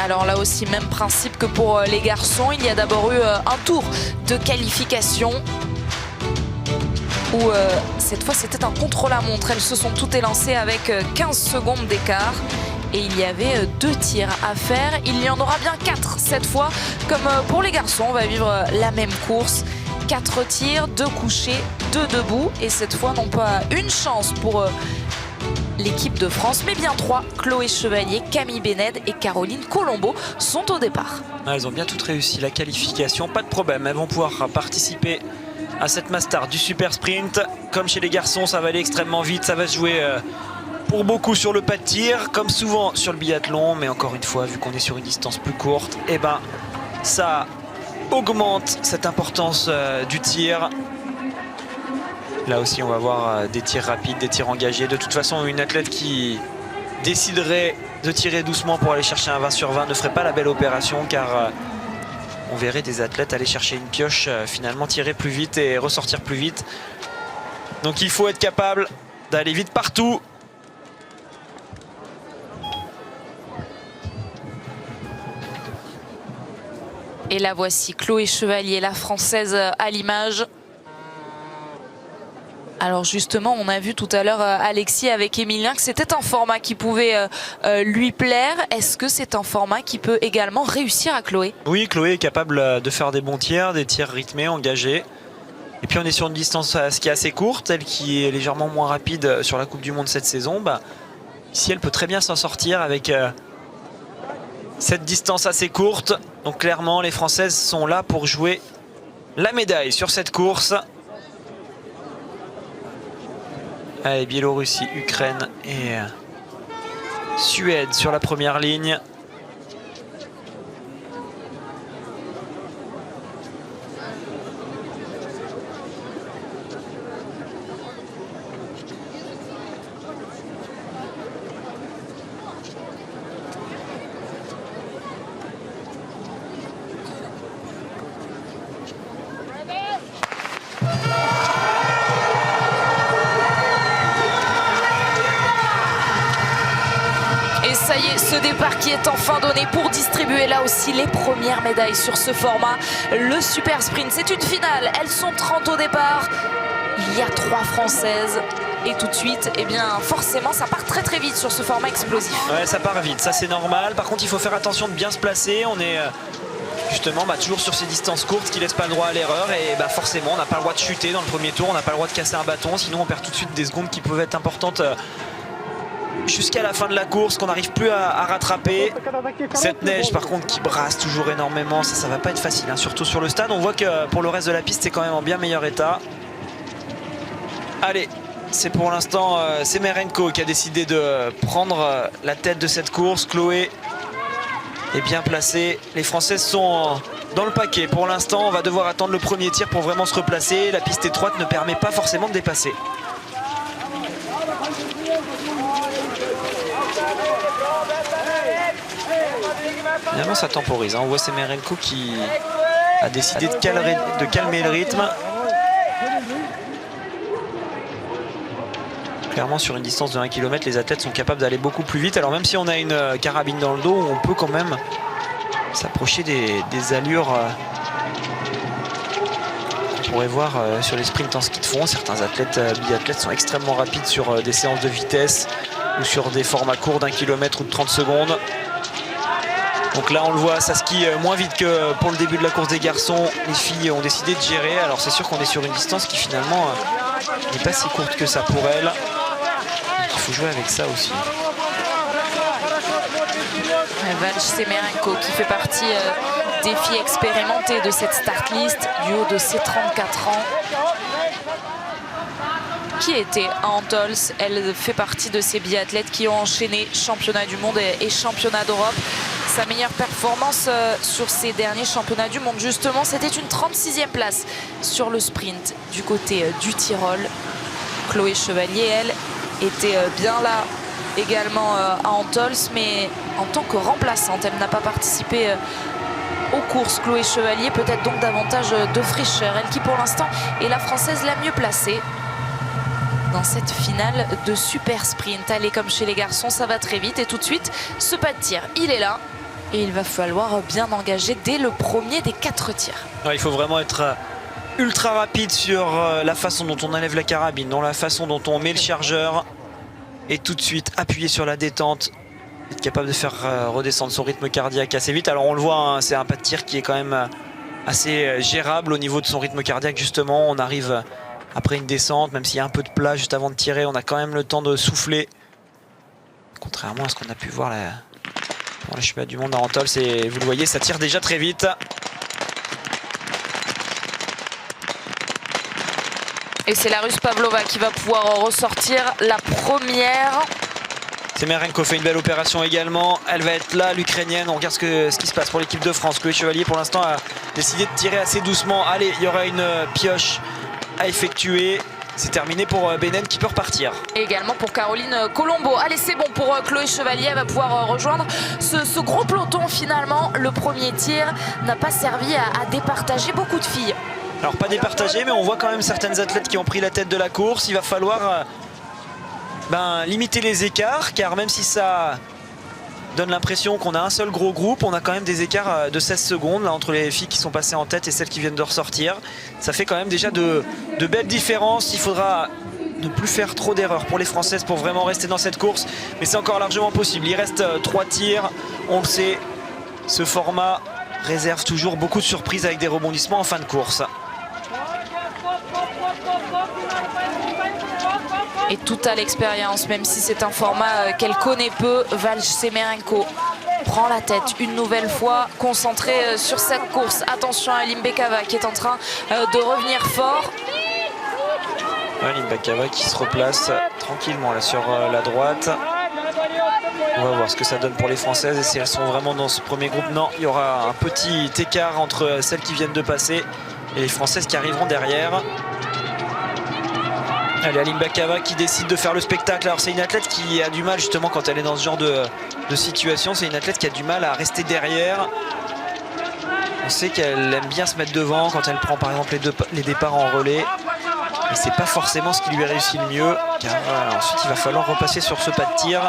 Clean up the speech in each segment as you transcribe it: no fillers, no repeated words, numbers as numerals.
Alors là aussi, même principe que pour les garçons. Il y a d'abord eu un tour de qualification où cette fois c'était un contre-la-montre. Elles se sont toutes élancées avec 15 secondes d'écart. Et il y avait 2 tirs à faire. Il y en aura bien 4 cette fois. Comme pour les garçons, on va vivre la même course. 4 tirs, 2 couchés, 2 debout. Et cette fois, non pas une chance pour l'équipe de France, mais bien 3. Chloé Chevalier, Camille Bénède et Caroline Colombo sont au départ. Elles ont bien toutes réussi la qualification, pas de problème. Elles vont pouvoir participer à cette Mastart du super sprint. Comme chez les garçons, ça va aller extrêmement vite. Ça va se jouer pour beaucoup sur le pas de tir, comme souvent sur le biathlon. Mais encore une fois, vu qu'on est sur une distance plus courte, et ben ça augmente cette importance du tir. Là aussi, on va voir des tirs rapides, des tirs engagés. De toute façon, une athlète qui déciderait de tirer doucement pour aller chercher un 20 sur 20 ne ferait pas la belle opération, car on verrait des athlètes aller chercher une pioche, finalement tirer plus vite et ressortir plus vite. Donc il faut être capable d'aller vite partout. Et la voici, Chloé Chevalier, la française à l'image. Alors justement, on a vu tout à l'heure Alexis avec Emilien que c'était un format qui pouvait lui plaire. Est-ce que c'est un format qui peut également réussir à Chloé? Oui, Chloé est capable de faire des bons tirs, des tirs rythmés, engagés. Et puis on est sur une distance qui est assez courte, elle qui est légèrement moins rapide sur la Coupe du Monde cette saison. Ici, elle peut très bien s'en sortir avec cette distance assez courte. Donc clairement, les Françaises sont là pour jouer la médaille sur cette course. Allez, Biélorussie, Ukraine et Suède sur la première ligne. Ça y est, ce départ qui est enfin donné pour distribuer là aussi les premières médailles sur ce format. Le super sprint, c'est une finale. Elles sont 30 au départ. Il y a 3 Françaises. Et tout de suite, eh bien, forcément, ça part très très vite sur ce format explosif. Ouais, ça part vite, ça c'est normal. Par contre, il faut faire attention de bien se placer. On est justement toujours sur ces distances courtes qui laissent pas le droit à l'erreur. Et forcément, on n'a pas le droit de chuter dans le premier tour. On n'a pas le droit de casser un bâton. Sinon, on perd tout de suite des secondes qui peuvent être importantes jusqu'à la fin de la course, qu'on n'arrive plus à rattraper. Cette neige par contre qui brasse toujours énormément, ça va pas être facile, hein, surtout sur le stade. On voit que pour le reste de la piste c'est quand même en bien meilleur état. Allez, c'est pour l'instant Semerenko qui a décidé de prendre la tête de cette course. Chloé est bien placée, les Françaises sont dans le paquet. Pour l'instant on va devoir attendre le premier tir pour vraiment se replacer. La piste étroite ne permet pas forcément de dépasser. Finalement ça temporise, hein. On voit Semerenko qui a décidé de calmer le rythme. Clairement sur une distance de 1 km, les athlètes sont capables d'aller beaucoup plus vite. Alors même si on a une carabine dans le dos, on peut quand même s'approcher des allures qu'on pourrait voir sur les sprints en ski de fond. Certains biathlètes sont extrêmement rapides sur des séances de vitesse ou sur des formats courts d'1 km ou de 30 secondes. Donc là on le voit, ça skie moins vite que pour le début de la course des garçons. Les filles ont décidé de gérer. Alors c'est sûr qu'on est sur une distance qui finalement n'est pas si courte que ça pour elles. Il faut jouer avec ça aussi. Valj Semerenko qui fait partie des filles expérimentées de cette start list du haut de ses 34 ans. Qui était à Antols. Elle fait partie de ces biathlètes qui ont enchaîné championnat du monde et championnat d'Europe. Sa meilleure performance sur ces derniers championnats du monde, justement, c'était une 36e place sur le sprint du côté du Tyrol. Chloé Chevalier, elle, était bien là également à Antols, mais en tant que remplaçante, elle n'a pas participé aux courses. Chloé Chevalier, peut-être donc davantage de fraîcheur. Elle qui, pour l'instant, est la Française la mieux placée dans cette finale de super sprint. Allez, comme chez les garçons, ça va très vite. Et tout de suite, ce pas de tir, il est là. Et il va falloir bien engager dès le premier des 4 tirs. Ouais, il faut vraiment être ultra rapide sur la façon dont on enlève la carabine, dans la façon dont on met le chargeur. Et tout de suite appuyer sur la détente. Être capable de faire redescendre son rythme cardiaque assez vite. Alors on le voit, hein, c'est un pas de tir qui est quand même assez gérable au niveau de son rythme cardiaque. Justement, on arrive après une descente, même s'il y a un peu de plat juste avant de tirer, on a quand même le temps de souffler. Contrairement à ce qu'on a pu voir là. Bon, le championnat du monde à Antols, vous le voyez, ça tire déjà très vite. Et c'est la Russe Pavlova qui va pouvoir ressortir la première. Semerenko fait une belle opération également. Elle va être là, l'Ukrainienne. On regarde ce qui se passe pour l'équipe de France. Chloé Chevalier, pour l'instant, a décidé de tirer assez doucement. Allez, il y aura une pioche à effectuer. C'est terminé pour Benen qui peut repartir. Et également pour Caroline Colombo. Allez, c'est bon pour Chloé Chevalier. Elle va pouvoir rejoindre ce gros peloton finalement. Le premier tir n'a pas servi à départager beaucoup de filles. Alors pas départager, mais on voit quand même certaines athlètes qui ont pris la tête de la course. Il va falloir limiter les écarts, car même si ça donne l'impression qu'on a un seul gros groupe, on a quand même des écarts de 16 secondes là, entre les filles qui sont passées en tête et celles qui viennent de ressortir. Ça fait quand même déjà de belles différences. Il faudra ne plus faire trop d'erreurs pour les Françaises pour vraiment rester dans cette course, mais c'est encore largement possible. Il reste 3 tirs, on le sait, ce format réserve toujours beaucoup de surprises avec des rebondissements en fin de course. Et tout à l'expérience, même si c'est un format qu'elle connaît peu, Valj Semerenko prend la tête une nouvelle fois, concentrée sur cette course. Attention à Limbekava qui est en train de revenir fort. Ouais, Limbekava qui se replace tranquillement là sur la droite. On va voir ce que ça donne pour les Françaises et si elles sont vraiment dans ce premier groupe. Non, il y aura un petit écart entre celles qui viennent de passer et les Françaises qui arriveront derrière. Allez, Limbekava qui décide de faire le spectacle. Alors c'est une athlète qui a du mal justement quand elle est dans ce genre de situation. C'est une athlète qui a du mal à rester derrière. On sait qu'elle aime bien se mettre devant quand elle prend par exemple les départs en relais. Et c'est pas forcément ce qui lui réussit le mieux, car ensuite il va falloir repasser sur ce pas de tir.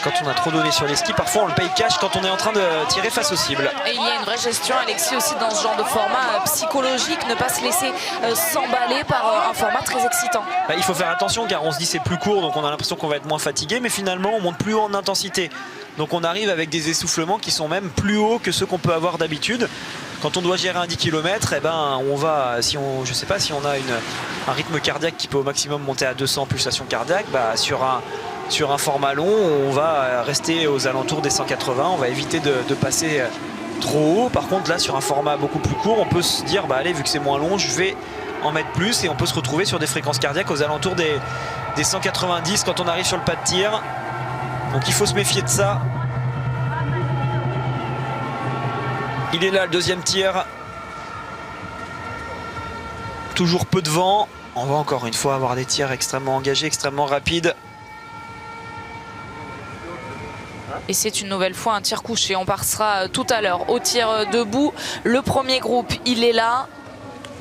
Quand on a trop donné sur les skis, parfois on le paye cash quand on est en train de tirer face aux cibles. Et il y a une vraie gestion, Alexis, aussi dans ce genre de format psychologique, ne pas se laisser s'emballer par un format très excitant. Il faut faire attention car on se dit c'est plus court, donc on a l'impression qu'on va être moins fatigué, mais finalement on monte plus haut en intensité. Donc on arrive avec des essoufflements qui sont même plus hauts que ceux qu'on peut avoir d'habitude. Quand on doit gérer un 10 km, on va, je sais pas, si on a un rythme cardiaque qui peut au maximum monter à 200 pulsations cardiaques, sur un format long, on va rester aux alentours des 180, on va éviter de passer trop haut. Par contre là, sur un format beaucoup plus court, on peut se dire, allez, vu que c'est moins long, je vais en mettre plus, et on peut se retrouver sur des fréquences cardiaques aux alentours des 190 quand on arrive sur le pas de tir. Donc il faut se méfier de ça. Il est là le deuxième tir. Toujours peu de vent. On va encore une fois avoir des tirs extrêmement engagés, extrêmement rapides. Et c'est une nouvelle fois un tir couché. On passera tout à l'heure au tir debout. Le premier groupe, il est là,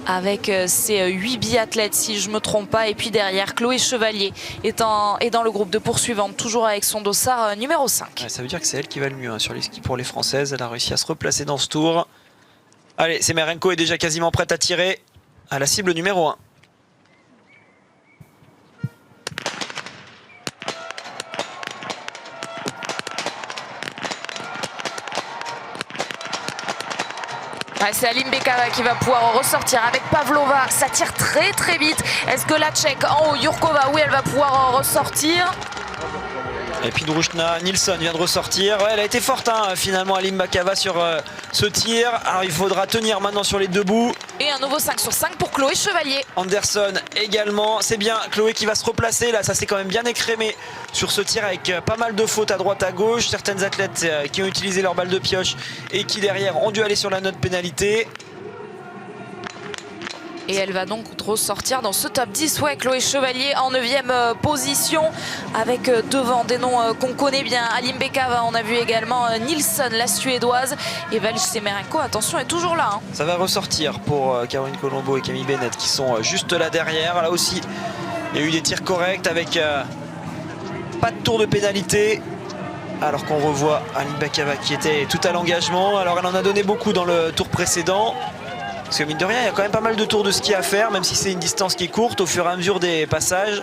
avec ses 8 biathlètes si je ne me trompe pas. Et puis derrière, Chloé Chevalier est dans le groupe de poursuivantes, toujours avec son dossard numéro 5. Ouais, ça veut dire que c'est elle qui va le mieux sur les skis pour les Françaises. Elle a réussi à se replacer dans ce tour. Allez, Semerenko est déjà quasiment prête à tirer à la cible numéro 1. C'est Limbekava qui va pouvoir ressortir avec Pavlova. Ça tire très très vite. Est-ce que la Tchèque en haut, Jurkova, oui, elle va pouvoir ressortir. Et puis Družna Nilsson vient de ressortir. Ouais, elle a été forte finalement à Limbekava sur ce tir. Alors il faudra tenir maintenant sur les deux bouts. Et un nouveau 5 sur 5 pour Chloé Chevalier. Anderson également. C'est bien Chloé qui va se replacer. Là, ça s'est quand même bien écrémé sur ce tir avec pas mal de fautes à droite à gauche. Certaines athlètes qui ont utilisé leur balle de pioche et qui derrière ont dû aller sur la note pénalité. Et elle va donc ressortir dans ce top 10. Ouais, Chloé Chevalier en 9e position, avec devant des noms qu'on connaît bien. Limbekava, on a vu également Nilsson, la suédoise. Et Valj Semerenko, attention, est toujours là. Ça va ressortir pour Caroline Colombo et Camille Bennett qui sont juste là derrière. Là aussi, il y a eu des tirs corrects avec pas de tour de pénalité. alors qu'on revoit Aline Bakava qui était tout à l'engagement. Alors elle en a donné beaucoup dans le tour précédent. Parce que mine de rien, il y a quand même pas mal de tours de ski à faire, même si c'est une distance qui est courte. Au fur et à mesure des passages,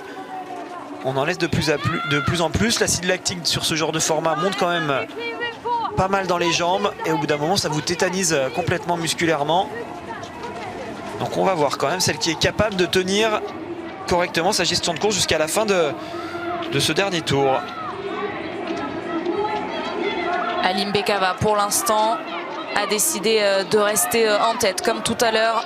on en laisse de plus en plus. L'acide lactique sur ce genre de format monte quand même pas mal dans les jambes. Et au bout d'un moment, ça vous tétanise complètement musculairement. Donc on va voir quand même celle qui est capable de tenir correctement sa gestion de course jusqu'à la fin de ce dernier tour. Aline Bakava, pour l'instant, a décidé de rester en tête, comme tout à l'heure,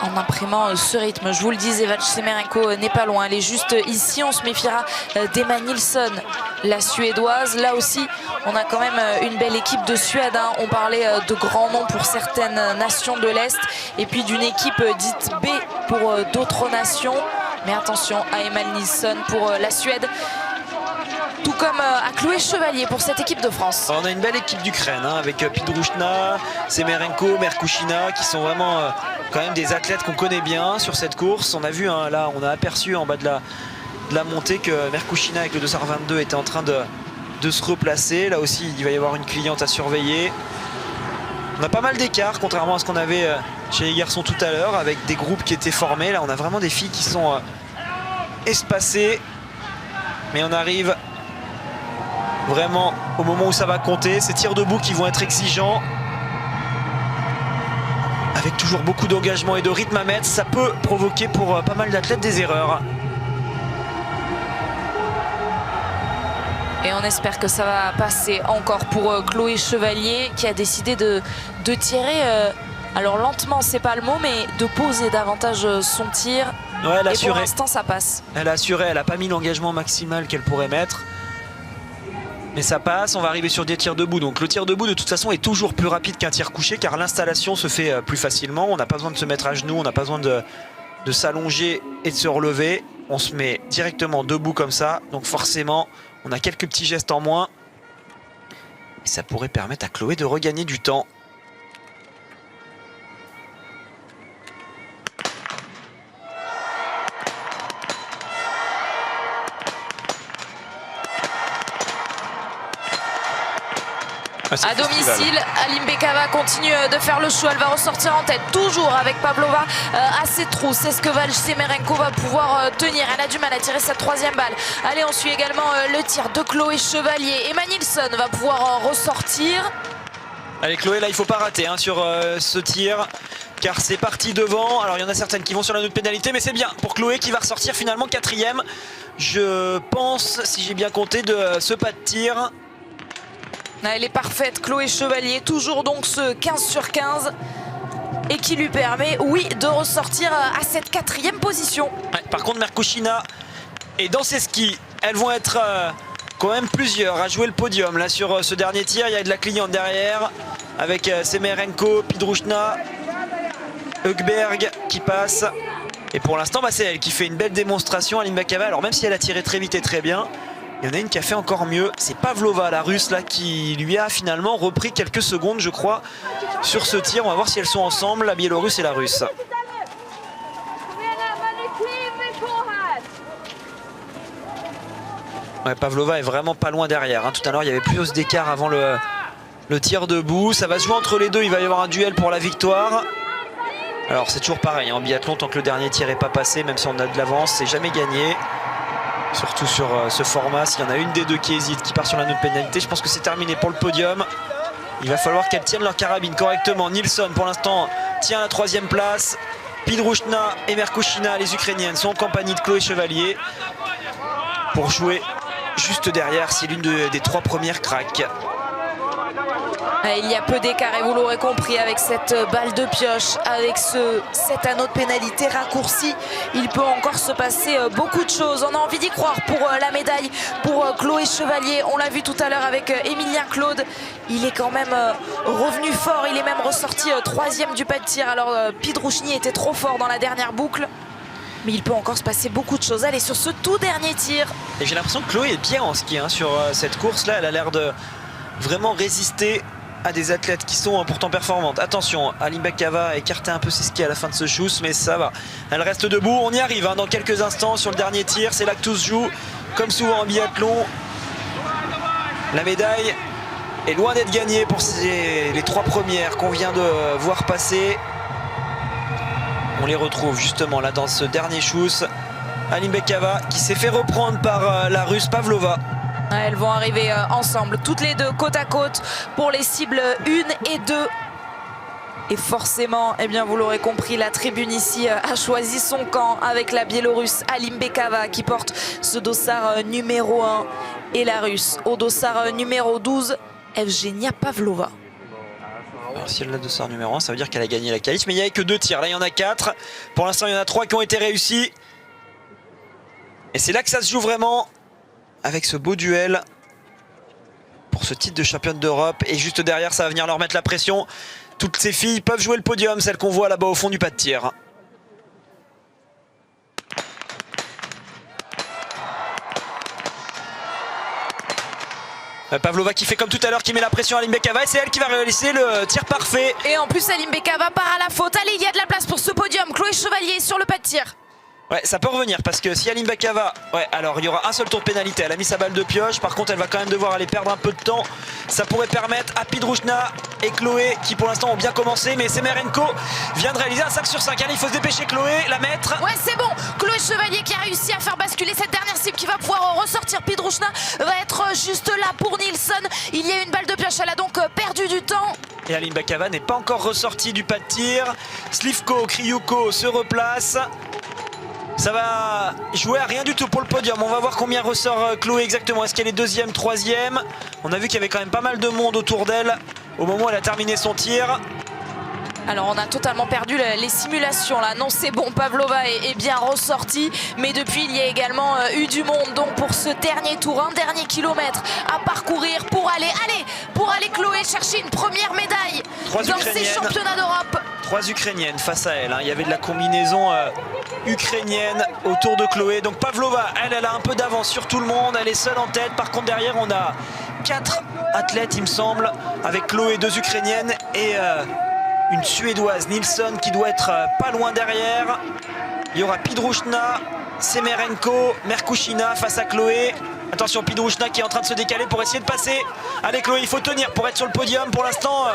en imprimant ce rythme. Je vous le disais, Valch-Semerenko n'est pas loin. Elle est juste ici. On se méfiera d'Emma Nilsson, la Suédoise. Là aussi, on a quand même une belle équipe de Suède. On parlait de grands noms pour certaines nations de l'Est. Et puis d'une équipe dite B pour d'autres nations. Mais attention à Emma Nilsson pour la Suède. Tout comme à Chloé Chevalier pour cette équipe de France. On a une belle équipe d'Ukraine avec Pidrushna, Semerenko, Merkushina qui sont vraiment quand même des athlètes qu'on connaît bien sur cette course. On a vu là, on a aperçu en bas de la montée que Merkushina avec le 2h22 était en train de se replacer. Là aussi il va y avoir une cliente à surveiller. On a pas mal d'écart contrairement à ce qu'on avait chez les garçons tout à l'heure avec des groupes qui étaient formés. Là on a vraiment des filles qui sont espacées. Mais on arrive vraiment au moment où ça va compter. Ces tirs debout qui vont être exigeants. Avec toujours beaucoup d'engagement et de rythme à mettre. Ça peut provoquer pour pas mal d'athlètes des erreurs. Et on espère que ça va passer encore pour Chloé Chevalier qui a décidé de tirer, alors lentement c'est pas le mot, mais de poser davantage son tir. Ouais, elle a assuré. Pour l'instant ça passe. Elle a assuré, elle n'a pas mis l'engagement maximal qu'elle pourrait mettre. Mais ça passe, on va arriver sur des tirs debout. Donc le tir debout de toute façon est toujours plus rapide qu'un tir couché car l'installation se fait plus facilement. On n'a pas besoin de se mettre à genoux, on n'a pas besoin de s'allonger et de se relever. On se met directement debout comme ça. Donc forcément, on a quelques petits gestes en moins. Et ça pourrait permettre à Chloé de regagner du temps. À domicile, Aline Bakava continue de faire le show. Elle va ressortir en tête, toujours avec Pavlova à ses trousses. Est-ce que Valch-Semerenko va pouvoir tenir? Elle a du mal à tirer sa troisième balle. Allez, on suit également le tir de Chloé Chevalier. Emma Nilsson va pouvoir ressortir. Allez Chloé, là il faut pas rater sur ce tir car c'est parti devant. Alors il y en a certaines qui vont sur la note pénalité, mais c'est bien pour Chloé qui va ressortir finalement quatrième. Je pense, si j'ai bien compté, de ce pas de tir. Elle est parfaite, Chloé Chevalier, toujours donc ce 15 sur 15 et qui lui permet, oui, de ressortir à cette quatrième position. Ouais, par contre, Merkushina est dans ses skis. Elles vont être quand même plusieurs à jouer le podium là sur ce dernier tir. Il y a de la cliente derrière avec Semerenko, Pidrushna, Högberg qui passe. Et pour l'instant, c'est elle qui fait une belle démonstration, Aline Bakava. Alors même si elle a tiré très vite et très bien, il y en a une qui a fait encore mieux. C'est Pavlova, la russe, là, qui lui a finalement repris quelques secondes, je crois, sur ce tir. On va voir si elles sont ensemble, la biélorusse et la russe. Ouais, Pavlova est vraiment pas loin derrière. Tout à l'heure, il y avait plus d'écart avant le tir debout. Ça va se jouer entre les deux. Il va y avoir un duel pour la victoire. Alors, c'est toujours pareil. En biathlon, tant que le dernier tir n'est pas passé, même si on a de l'avance, c'est jamais gagné. Surtout sur ce format, s'il y en a une des deux qui hésite, qui part sur la note pénalité, je pense que c'est terminé pour le podium. Il va falloir qu'elles tiennent leur carabine correctement. Nilsson, pour l'instant, tient la troisième place. Pidrushna et Merkushina, les Ukrainiennes, sont en compagnie de Chloé Chevalier pour jouer juste derrière si l'une des trois premières craque. Il y a peu d'écart et vous l'aurez compris avec cette balle de pioche, avec cet anneau de pénalité raccourci, il peut encore se passer beaucoup de choses. On a envie d'y croire pour la médaille, pour Chloé Chevalier. On l'a vu tout à l'heure avec Emilien Claude. Il est quand même revenu fort, il est même ressorti troisième du pas de tir. Alors Pidrushni était trop fort dans la dernière boucle. Mais il peut encore se passer beaucoup de choses. Allez, sur ce tout dernier tir. Et j'ai l'impression que Chloé est bien en ski sur cette course-là. Elle a l'air de vraiment résister à des athlètes qui sont pourtant performantes. Attention, Aline Bakava a écarté un peu ses skis à la fin de ce shoot, mais ça va. Elle reste debout, on y arrive dans quelques instants sur le dernier tir. C'est là que tout se joue, comme souvent en biathlon. La médaille est loin d'être gagnée pour les 3 premières qu'on vient de voir passer. On les retrouve justement là dans ce dernier shoot. Alimbekova qui s'est fait reprendre par la Russe Pavlova. Elles vont arriver ensemble, toutes les deux côte à côte pour les cibles 1 et 2. Et forcément, eh bien, vous l'aurez compris, la tribune ici a choisi son camp avec la Biélorusse Alimbekova qui porte ce dossard numéro 1 et la Russe au dossard numéro 12, Evgenia Pavlova. Alors si elle a le dossard numéro 1, ça veut dire qu'elle a gagné la qualif, mais il n'y avait que 2 tirs. Là, il y en a 4. Pour l'instant, il y en a 3 qui ont été réussis. Et c'est là que ça se joue vraiment avec ce beau duel pour ce titre de championne d'Europe. Et juste derrière, ça va venir leur mettre la pression. Toutes ces filles peuvent jouer le podium, celles qu'on voit là-bas au fond du pas de tir. Pavlova qui fait comme tout à l'heure, qui met la pression à Alimbekova et c'est elle qui va réaliser le tir parfait. Et en plus, Alimbekova part à la faute. Allez, il y a de la place pour ce podium. Chloé Chevalier sur le pas de tir. Ouais, ça peut revenir parce que si Alimbekova, ouais, alors il y aura un seul tour de pénalité. Elle a mis sa balle de pioche, par contre elle va quand même devoir aller perdre un peu de temps. Ça pourrait permettre à Pidrushna et Chloé qui pour l'instant ont bien commencé, mais Semerenko vient de réaliser un 5 sur 5. Allez, il faut se dépêcher, Chloé, la mettre. Ouais, c'est bon. Chloé Chevalier qui a réussi à faire basculer cette dernière cible qui va pouvoir ressortir. Pidrushna va être juste là pour Nilsson. Il y a une balle de pioche, elle a donc perdu du temps. Et Alimbekova n'est pas encore ressortie du pas de tir. Slivko, Kriouko se replace. Ça va jouer à rien du tout pour le podium. On va voir combien ressort Chloé exactement. Est-ce qu'elle est deuxième, troisième? On a vu qu'il y avait quand même pas mal de monde autour d'elle au moment où elle a terminé son tir. Alors on a totalement perdu les simulations là. Non, c'est bon, Pavlova est bien ressortie. Mais depuis, il y a également eu du monde. Donc pour ce dernier tour, un dernier kilomètre à parcourir pour aller Chloé chercher une première médaille dans ces championnats d'Europe. 3 Ukrainiennes face à elle, hein. Il y avait de la combinaison ukrainienne autour de Chloé. Donc Pavlova, elle a un peu d'avance sur tout le monde. Elle est seule en tête. Par contre derrière, on a 4 athlètes, il me semble, avec Chloé, 2 Ukrainiennes et une Suédoise, Nilsson, qui doit être pas loin derrière. Il y aura Pidrushna, Semerenko, Merkushina face à Chloé. Attention, Pidrushna qui est en train de se décaler pour essayer de passer. Allez Chloé, il faut tenir pour être sur le podium. Pour l'instant,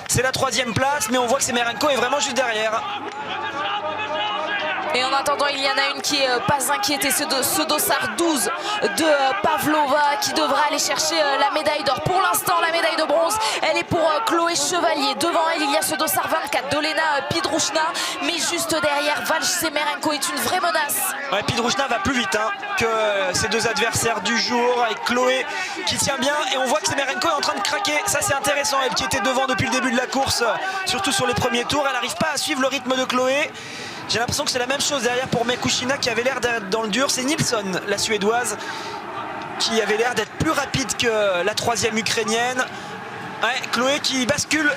c'est la 3e place, mais on voit que Semerenko est vraiment juste derrière. Et en attendant, il y en a une qui est pas inquiétée, ce dossard 12 de Pavlova qui devra aller chercher la médaille d'or. Pour l'instant, la médaille de bronze, elle est pour Chloé Chevalier. Devant elle, il y a ce dossard 24 d'Olena Pidrushna. Mais juste derrière, Val Semerenko est une vraie menace. Ouais, Pidrushna va plus vite que ses 2 adversaires du jour, avec Chloé qui tient bien. Et on voit que Semerenko est en train de craquer. Ça, c'est intéressant. Elle qui était devant depuis le début de la course, surtout sur les premiers tours. Elle n'arrive pas à suivre le rythme de Chloé. J'ai l'impression que c'est la même chose derrière pour Merkushina qui avait l'air d'être dans le dur. C'est Nilsson, la Suédoise, qui avait l'air d'être plus rapide que la 3e Ukrainienne. Ouais, Chloé qui bascule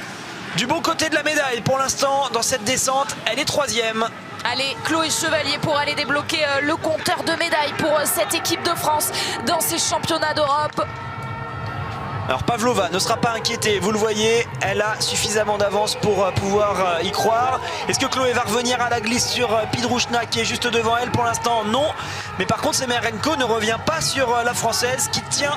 du bon côté de la médaille pour l'instant dans cette descente. Elle est 3e. Allez, Chloé Chevalier pour aller débloquer le compteur de médailles pour cette équipe de France dans ces championnats d'Europe. Alors Pavlova ne sera pas inquiétée, vous le voyez, elle a suffisamment d'avance pour pouvoir y croire. Est-ce que Chloé va revenir à la glisse sur Pidrushna qui est juste devant elle? Pour l'instant non, mais par contre Semerenko ne revient pas sur la Française qui tient,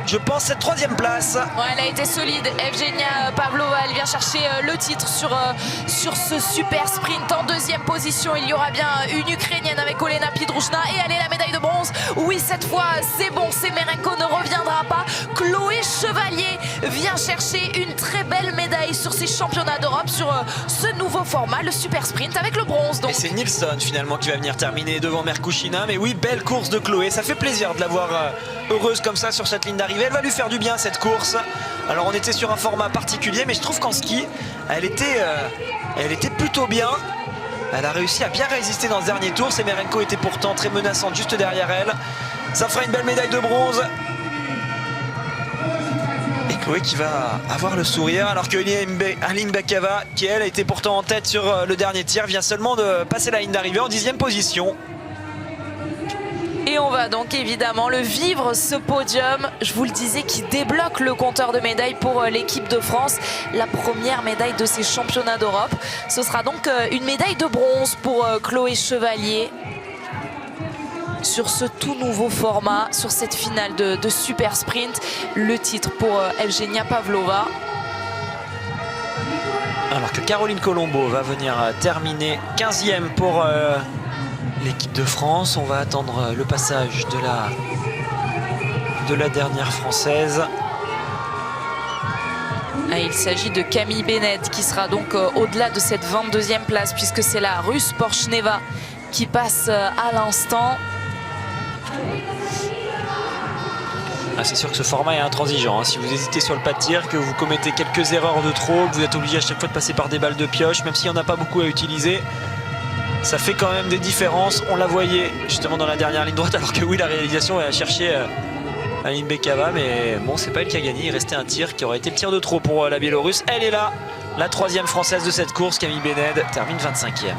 je pense, cette 3e place. Ouais, elle a été solide. Evgenia Pavlova, elle vient chercher le titre sur ce super sprint. En 2e position, il y aura bien une Ukrainienne avec Olena Pidrushna. Et elle est la médaille de bronze. Oui, cette fois, c'est bon. Semerenko ne reviendra pas. Chloé Chevalier vient chercher une très belle médaille sur ces championnats d'Europe, sur ce nouveau format, le super sprint avec le bronze. Donc. Et c'est Nilsson finalement qui va venir terminer devant Merkushina. Mais oui, belle course de Chloé. Ça fait plaisir de la voir heureuse comme ça sur cette ligne d'arrivée. Elle va lui faire du bien cette course. Alors on était sur un format particulier, mais je trouve qu'en ski elle était plutôt bien. Elle a réussi à bien résister dans ce dernier tour. Semerenko était pourtant très menaçante juste derrière elle. Ça fera une belle médaille de bronze. Et Chloé qui va avoir le sourire, alors que Alimbekova, qui elle était pourtant en tête sur le dernier tir, vient seulement de passer la ligne d'arrivée en 10e position. Et on va donc évidemment le vivre, ce podium, je vous le disais, qui débloque le compteur de médailles pour l'équipe de France. La première médaille de ces championnats d'Europe. Ce sera donc une médaille de bronze pour Chloé Chevalier. sur ce tout nouveau format, sur cette finale de super sprint. Le titre pour Evgenia Pavlova. Alors que Caroline Colombo va venir terminer 15e pour l'équipe de France. On va attendre le passage de la dernière française. Il s'agit de Camille Bennett qui sera donc au-delà de cette 22e place, puisque c'est la Russe Porchneva qui passe à l'instant. C'est sûr que ce format est intransigeant. Si vous hésitez sur le pas de tir, que vous commettez quelques erreurs de trop, que vous êtes obligé à chaque fois de passer par des balles de pioche, même s'il n'y en a pas beaucoup à utiliser, ça fait quand même des différences. On la voyait justement dans la dernière ligne droite, alors que oui, la réalisation est à chercher Aline Bekava, mais bon, c'est pas elle qui a gagné. Il restait un tir qui aurait été le tir de trop pour la Biélorusse. Elle est là, la 3e française de cette course. Camille Bennett termine 25e.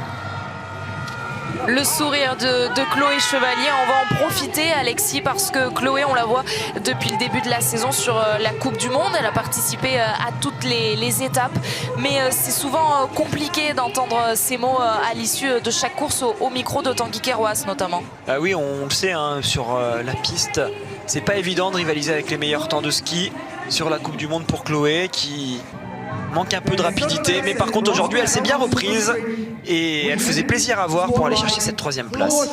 Le sourire de Chloé Chevalier, on va en profiter, Alexis, parce que Chloé, on la voit depuis le début de la saison sur la Coupe du Monde. Elle a participé à toutes les étapes, mais c'est souvent compliqué d'entendre ces mots à l'issue de chaque course au micro de Tanguy Keroas notamment. Ah oui, on le sait, sur la piste, c'est pas évident de rivaliser avec les meilleurs temps de ski sur la Coupe du Monde pour Chloé, qui manque un peu de rapidité, mais par contre aujourd'hui elle s'est bien reprise et elle faisait plaisir à voir pour aller chercher cette 3e place.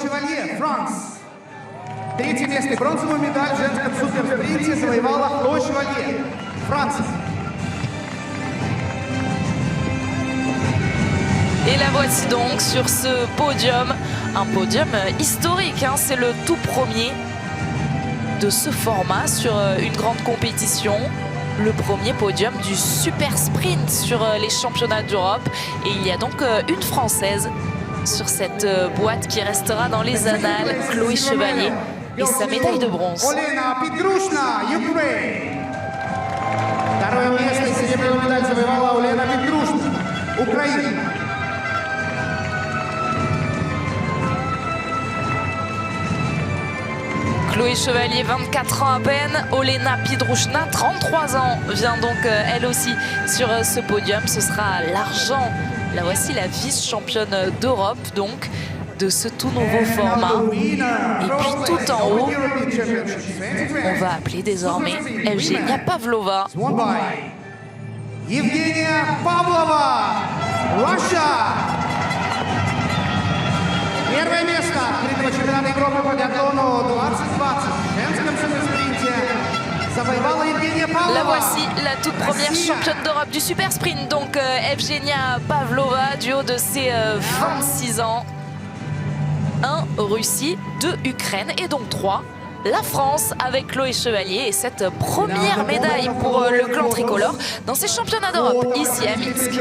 Et la voici donc sur ce podium, un podium historique, c'est le tout premier de ce format sur une grande compétition. Le premier podium du super sprint sur les championnats d'Europe. Et il y a donc une Française sur cette boîte qui restera dans les annales, Chloé Chevalier, et sa médaille de bronze. Chloé Chevalier, 24 ans à peine. Olena Pidrushna, 33 ans, vient donc elle aussi sur ce podium. Ce sera l'argent. La voici, la vice-championne d'Europe donc de ce tout nouveau format. Et puis tout en haut, on va appeler désormais Evgenia Pavlova. Evgenia Pavlova, Russia. Первое место открытого чемпионата Европы по биатлону 2020 в женском суперспринте завоевала Evgenia Pavlova. La voici, la toute première championne d'Europe du super sprint, donc Evgenia Pavlova, du haut de ses 26 ans. 1 Russie, 2 Ukraine et donc 3 la France avec Chloé Chevalier et cette première médaille pour le clan tricolore dans ces championnats d'Europe ici à Minsk.